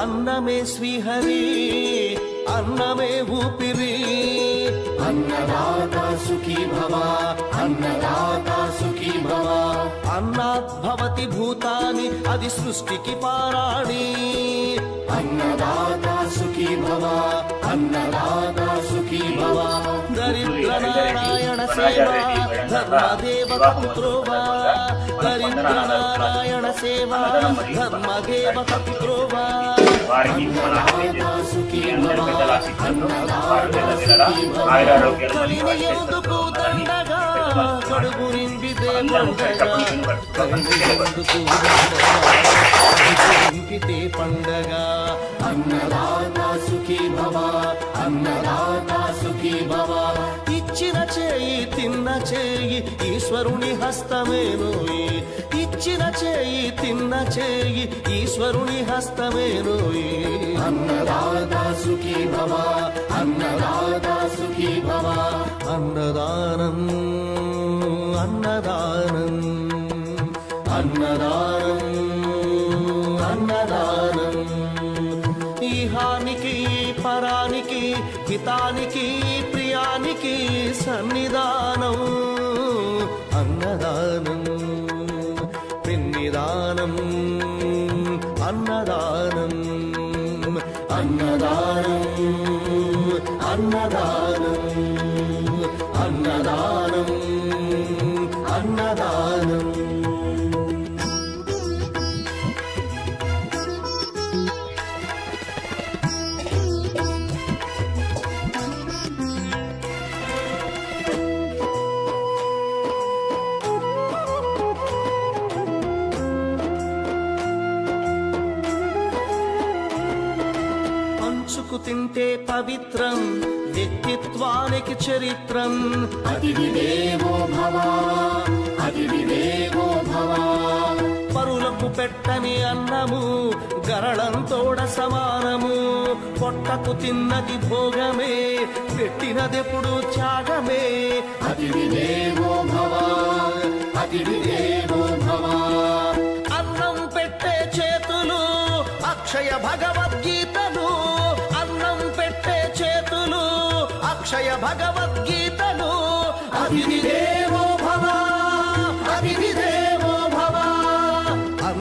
అన్నమే శ్రీహరి అన్నమే ఊపిరి అన్నదాత సుఖీ భవ అన్నదాత సుఖీ భవ అన్నాత్ భవతి భూతాని అది సృష్టికి పారాణి అన్నదాత సుఖీ భవ అన్నదాత సుఖీ భవ దరిద్ర నారాయణ సేవ ధర్మదేవ పుత్రో వా దరిద్ర నారాయణ సేవ ధర్మదేవ పుత్రో వా కలిని ఎందుకు దండగా కడుగు నింపితే పండగ కలిని ఎందుకు నింపితే పండగ అన్నదాత సుఖీ భవ అన్నదాత సుఖీ భవ ఇచ్చిన చేయి తిన్న చేయి ఈశ్వరుని హస్తమేనోయి ఇచ్చిన చేయి తిన్న చేయి ఈశ్వరుని హస్తమేనోయి అన్నదాత సుఖీ భవ అన్నదాత సుఖీ భవ అన్నదానం అన్నదానం అన్నదానం అన్నదానం ఇహానికి పరానికి హితానికి ప్రియానికి సన్నిధానం అన్నదానం పిన్నిదానం అన్నదానం అన్నదానం అన్నదానం అన్నదానం అన్నదానం పంచుకు తింటే పవిత్రం వ్యక్తిత్వానికి చరిత్రం అతిథి దేవో భవ అతిథి దేవో భవ పరులకు పెట్టని అన్నము గరళంతోడ సమానము పొట్టకు తిన్నది భోగమే పెట్టినదెప్పుడు త్యాగమే అతిథి దేవో భవ అతిథి దేవో భవ అన్నం పెట్టే చేతులు అక్షయ భగవద్గీతలు అన్నం పెట్టే చేతులు అక్షయ భగవద్గీతలు అతిథి దేవో